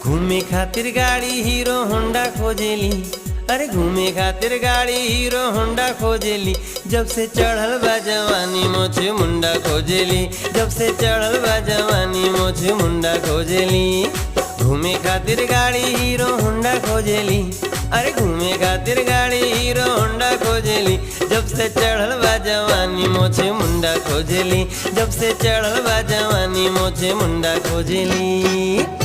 घूमे खातिर गाड़ी हीरो होंडा खोजेली। अरे घूमे खातिर गाड़ी हीरो होंडा खोजेली। जब से चढ़ल बा जवानी मोछे मुंडा खोजेली। जब से चढ़ल बा जवानी मोछे मुंडा खोजेली। घूमे खातिर गाड़ी हीरो होंडा खोजेली। अरे घूमे खातिर गाड़ी हीरो होंडा खोजेली। जब से चढ़ल बा जवानी मोछे मुंडा खोजेली। जब से चढ़ल बा जवानी मोछे मुंडा खोजेली।